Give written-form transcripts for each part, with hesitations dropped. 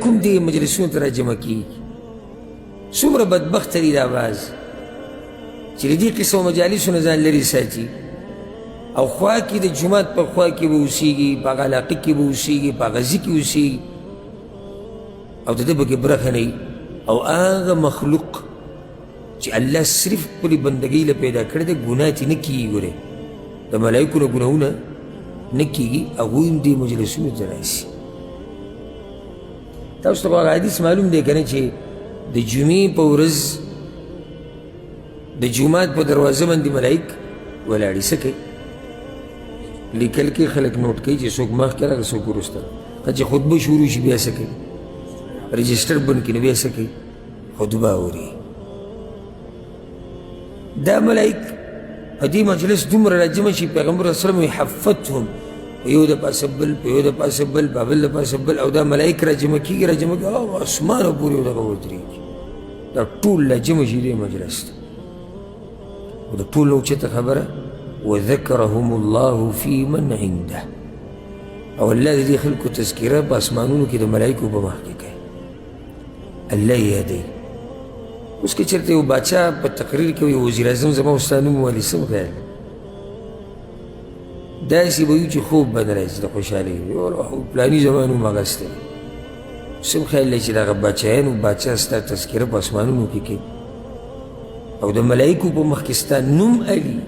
هم دې مجلسونو ته راجمع کېږي. څومره بدبخته دي دا بعض چې د دې قسمو مجالسو نه ځان لرې ساتي او خوا کې د جومات په خوا کې به اوسېږي، په هغه علاقه کې به اوسېږي، په هغه ځای کې اوسېږي او د ده پکې برخه نه وي. او هغه مخلوق چې الله صرف خپلې بندګۍ له پیدا کړی دی ګناه ترې نه کېږي. ګورې د ملایکو نه ګناهونه نه کېږي، هغوی هم دې مجلسونو ته راشي. تاسو ته خو هغه حدیث معلوم دی که نه چې د جمعې په ورځ د جومات په دروازه باندې ملایک ولاړي څه کوي؟ لیکل کې خلک نوٹ کوي چې څوک مخکې راغی څوک وروسته. که چې خطبه شروع شي بیا څه کوي؟ رجسټر بند کړي بیا څه کوي؟ خطبه اوري. دا ملایک په دې مجلس دومره راجمع شي، پیغمبر صلی الله علیه وسلم وایي حفتهم، په یو د پاسه بل، په یو د پاسه بل، په بل د پاسه بل، او دا ملایک راجمع کېږي او اسمانه پورې یو دغه ودرېږي. دا ټول راجمع شي دې مجلس ته. او د ټول نه اوچته خبره وذکرهم الله فی من عنده، او الله د دې خلکو تذکره په اسمانونو کې د ملایکو په مخ کې کوي. الله یې یادوي. اوس که چېرته یو باچا په تقریر کې وي وزیر اعظم زما ستا نوم ولي څه خیال داسې به وي چې خوب به نه راځي د خوشحالۍ پلاني زما نوم هغسته څه خیال دی چې دغه باچایانو باچا ستا تذکره په اسمانونو کې کوي او د ملایکو په مخ کې ستا نوم علي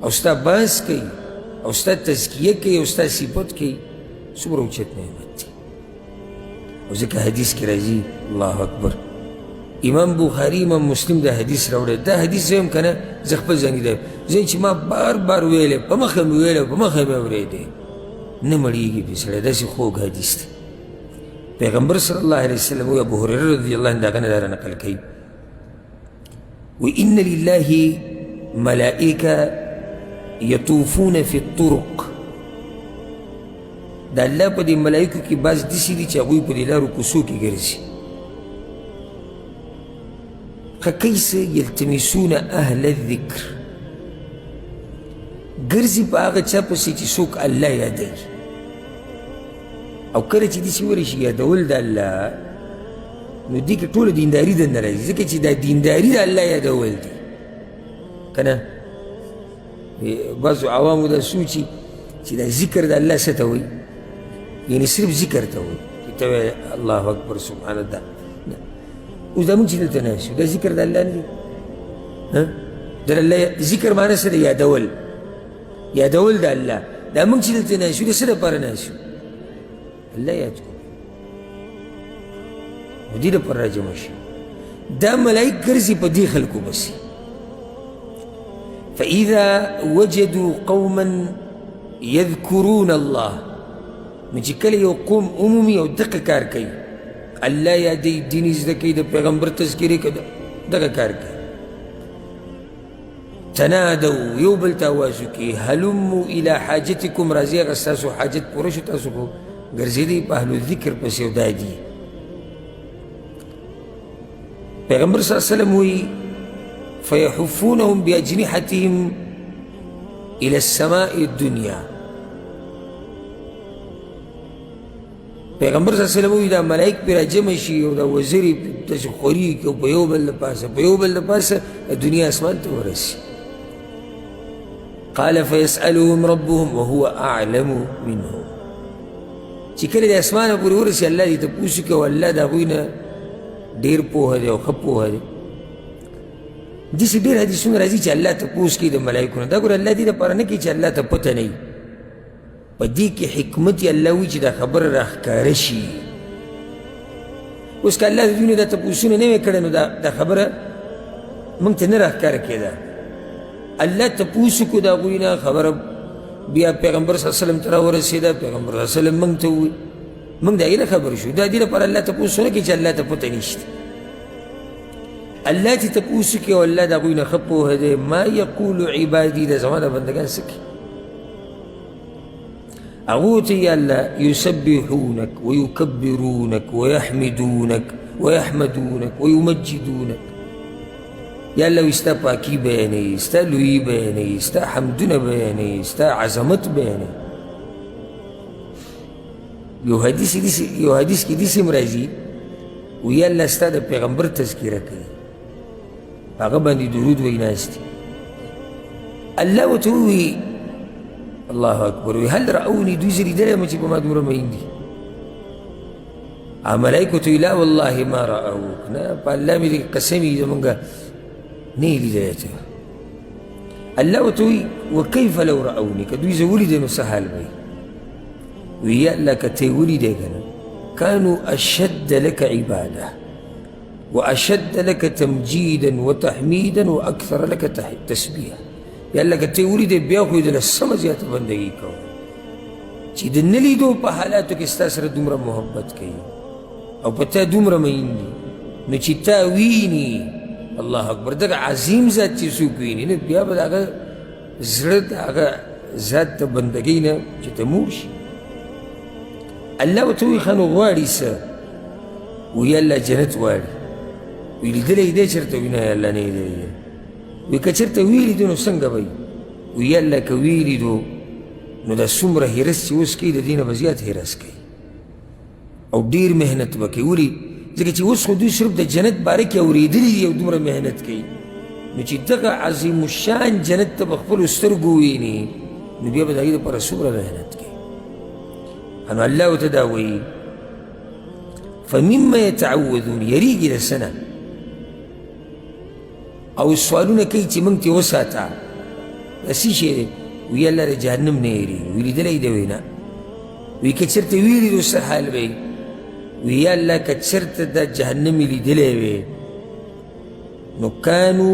او ستا بحث کوي او ستا تزکیه کوي او ستا صفت کوي. څومره اوچت نعمت دی. او ځکه حدیث کې راځي الله اکبر، امام بخاري امام مسلم دا حدیث راوړی. دا حدیث زه یم که نه زه خپل ځانګې دی زه چې ما بار بار ویلی په مخه مې ویلی په مخه مې اورېدی نه مړېږي پې سړی. داسې خوږ حدیث دی. پیغمبر صلی الله علیه وسلم وی ابو هریره رضی الله عنه د هغه نه دا رانقل کوي وی ان لله ملائکه یطوفون فی الطرق. د الله په دې ملایکو کې بعض داسې دي چې هغوی په دې لارو کوڅو کې ګرځي. فکیس یلتمسون اهل الذکر، ګرځي په هغه چا پسې چې څوک الله یادوي. او کله چې داسې ورشي یادول د الله نو دې کې ټوله دینداري دننه راځي، ځکه چې دا دینداري د الله یادول دي که نه. بعضو عوامو دا سوچي چې دا ذکر د الله څه ته وایي، یعنې صرف ذکر ته وایي چې ته وایې الله اکبر سبحان الله. اوس دا مونږ چې دلته ناست یو دا ذکر د الله نه دی. د الله ذکر معنی څه دی؟ یادول، یادول د الله. دا مونږ چې دلته ناست یو د څه دپاره ناست یو؟ الله یاد کړو او دې دپاره راجمع شي. دا ملایک ګرځي په دې خلکو بسې. فاذا وجدوا قوما يذكرون الله، نو چې کله یو قوم عمومي او دقه کار کوي الله یادوي، دین زده کوي، د پیغمبر تذکرې کوي، دغه کار کوي. تنادو، یو بل ته آواز وکړي هلمو الی حاجتکم، راځئ هغه ستاسو حاجت پوره شو، تاسو خو ګرځېدئ په اهل الذکر پسې او دا دي. پیغمبر صلی الله علیه وسلم وایي فیحفونهم باجنحتهم الى السماء الدنیا. پیغمبر صلی الله علیه وسلم وایي دا ملائک پې راجمع شي او دا وزرې داسې خوري کوي په یو بل د پاسه په یو بل د پاسه دنیا اسمان ته ورسي. قال فیسألهم ربهم وهو اعلم منهم، چې کله د اسمانه پورې ورسي الله دې تپوس کوي او الله د هغوی نه ډېر پوهه دی او ښه پوهه دی. داسې ډېر حدیثونه راځي چې الله تپوس کوي د ملایکو نه. دا ګوره الله دې دپاره نه کوي چې الله ته پته نه وي، په دې کې حکمت یې الله وایي چې دا خبره راښکاره شي. اوس که الله د دوی نه دا تپوسونه نه وی کړی نو دا خبره موږ ته نه راښکاره کېده. الله تپوس وکړو د هغوی نه، خبره بیا پیغمبر صلی الله علیه وسلم ته راورسېده، پیغمبر صلی الله علیه وسلم موږ ته ووایي، موږ د هغې نه خبر شو. دا دې لپاره الله تپوس ونه کوي چې الله ته پته نشته. الله چې تپوس وکړي او الله د هغوی نه ښه پوهه دی. ما یقول عبادي، د زما د بندګان څه کوي؟ هغو ته یې الله یسبحونک ویکبرونک ویحمدونک ویمجدونک. یا الله ستا پاکي بیانوي، ستا لویي بیانوي، ستا حمدونه بیانوي، ستا عظمت بیانوي. یو حدیث کې داسې هم راځي وی الله ستا د پیغمبر تذکیره کوي هغه باندې درود وایي ناست دي الله ورته ووایي الله اکبر وی هل رأوني دوی زه لیدلی یم چې په ما دومره مین دي ملایکو ته وی لا والله ما رأوک نه په الله مې دې قسم وي زمونږ نه یې لیدلی ته الله ورته وی وکیف لو رأوني که دوی زه ولیدی نو څه حال به وی یا الله که ته یې ولیدی که نه كانوا أشد لك عبادة وأشد لك تمجيدا وتحميدا وأكثر لك تسبيحا يا الله كتي ولد بياخو يدل السما زيادة بندگی کو چی د نلیدو په حالاتو کې ستا سره دومره محبت کوي او په تا دومره مین دي نو چې تا ویني الله اکبر دغه عظیم ذات چې څوک ویني نو بیا به د هغه زړه د هغه ذات د بندګۍ نه چې ته موړ شي الله ورته وایي ښه نو غواړي څه وایي الله جنت غواړي وی لیدلی یې دی چېرته وي نه الله نه یې لیدلی وی که چېرته ویې لیدو نو څنګه به وي وی الله که ویې لیدو نو دا څومره هرس چې اوس کوي د دې نه به زیات هرس کوي او ډېر محنت به کوي ولې ځکه چې اوس خو دوی صرف د جنت باره کې اورېدلي دي او دومره محنت کوي نو چې دغه عظیم الشان جنت ته به خپلو سترګو وویني نو بیا به د هغې دپاره څومره محنت کوي نو الله ورته دا وایي فمما یتعوذون یریږي د څه نه او سوالونه کوي چې موږ ترې وساته دا څه شی دی وی الله د جهنم نه یېرېږي وی لیدلی دی وی نه وی که چېرته ویې لیدو څه حال به وی یا الله که چېرته دا جهنم یې لیدلی وی نو کانو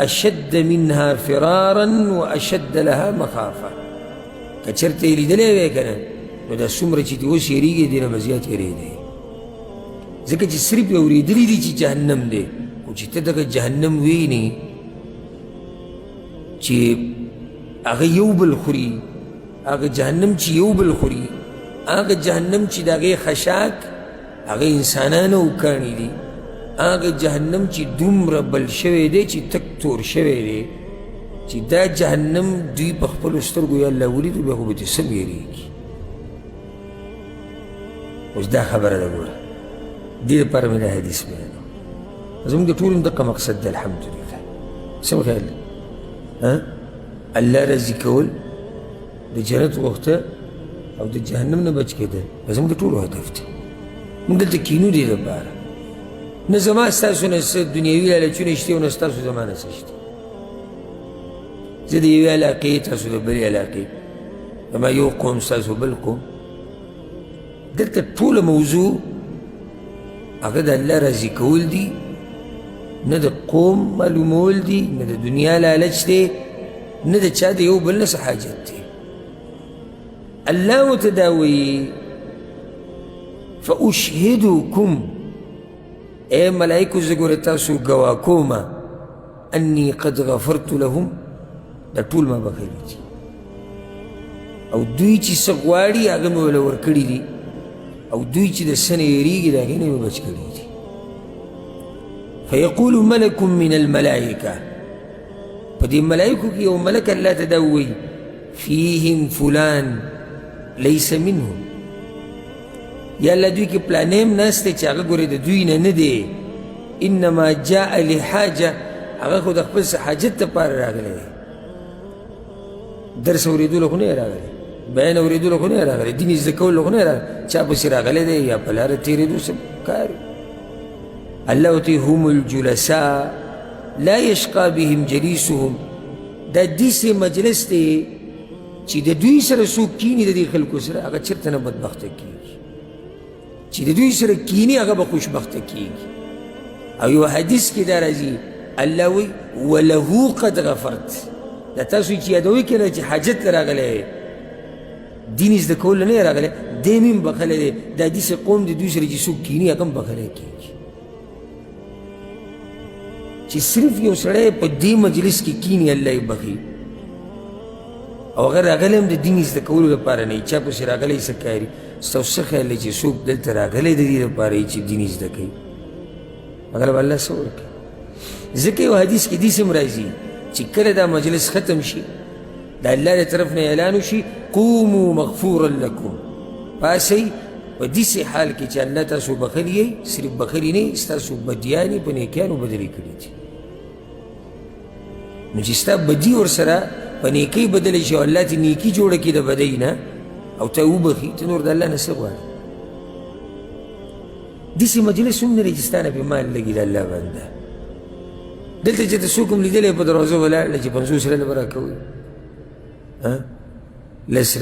اشد منها فرارا واشد لها مخافه که چېرته یې لیدلی وی که نه نو دا څومره چې دې اوس یېرېږي دې نه به زیات یېرېدی ځکه چې صرف یې اورېدلي دي چې جهنم دی خو چې ته دغه جهنم ویني چې هغه یو بل خوري هغه جهنم چې یو بل خوري هغه جهنم چې د هغې خشاک هغه انسانان او کاڼي دي هغه جهنم چې دومره بل شوی دی چې تک تور شوی دی چې دا جهنم دوی په خپلو سترګو یا الله ولیدو بیا خو به ترې سم یېرېږي اوس دا خبره ده ګوره دې دپاره مې دا حدیث بیانوم زموږ د ټولو دقه مقصد دی الحمدلله څه مو خیال دی الله راضي کول د جنت غوښته او د جهنم نه بچ کېدل دا زموږ د ټولو هدف دی موږ دلته کینو دې دپاره نه زما ستاسو نه څه دنیوي لالچونه شته او نه ستاسو زما نه څه شته زه د یوې علاقې تاسو د بلې علاقې زما یو قوم ستاسو بل قوم دلته ټوله موضوع هغه د الله راضي کول دي نه د قوم معلومول دي نه د دنیا لالچ دی نه د چا د یو بل نه څه حاجت دی الله ورته دا وایي فاشهدکم ای ملایکو زه ګوره تاسو ګواه کومه انی قد غفرت لهم دا ټول ما بخښلي دي او دوی چې څه غواړي هغه مې وله ورکړي دي او دوی چې د څه نه یېرېږي د هغې نه مې بچ کړي دي فیقول ملک من الملائکه په دې ملایکو کې یو ملک الله ته دا ووایي فیهم فلان لیس منهم یا الله دوی کې پلانیم ناست دی چې هغه ګورې د دوی نه نه دی انما جاء لحاجه هغه خو د خپل څه حاجت دپاره راغلی دی درس اورېدلو خو نه یې راغلی بیان اورېدلو خو نه یې راغلی دین زده کولو خو نه یې راغلی چا پسې راغلی دی یا په لاره تېرېدو څه کار الله ورته هم الجلساء لا یشقى بهم جلیسهم دا داسې مجلس دی چې د دوی سره څوک کیني د دې خلکو سره هغه چېرته نه بدبخته کېږي چې د دوی سره کیني هغه به خوشبخته کېږي او یو حدیث کې دا راځي الله وایي وله قد غفرت دا تاسو چې یادوئ که نه چې حاجت له راغلی دین زده کولو نه یې راغلی دی مې هم بخښلی دی دا داسې قوم دی دوی سره چې څوک کیني هغه هم بخښلی کېږي چې صرف یو سړی په دې مجلس کې کیني الله یې بخي او هغه راغلی هم د دین زده کولو لپاره نه وي چا پسې راغلی څه کاري ستاسو څه خیال دی چې څوک دلته راغلی د دې لپاره وي چې دین زده کوي هغه به الله څه ورکوي ځکه یو حدیث کې داسې هم راځي چې کله دا مجلس ختم شي د الله د طرف نه اعلان وشي قوموا مغفورا لکم پاسئ په داسې حال کې چې الله تاسو بخلي یئ، صرف بخلي نه ستاسو بدیان یې په نیکیانو بدلې کړي دي. نو چې ستا بدي ورسره په نیکۍ بدله شي او الله تې نیکي جوړه کړي د بدۍ نه او ته وبخي، ته نور د الله نه څه غواړې؟ داسې مجلس هم نه دی چې ستا نه پې مال لګي د الله بنده. دلته چې ته څوک هم لیدلی په دروازو ولاړ دی چې 50 ریاله به راکوي، لس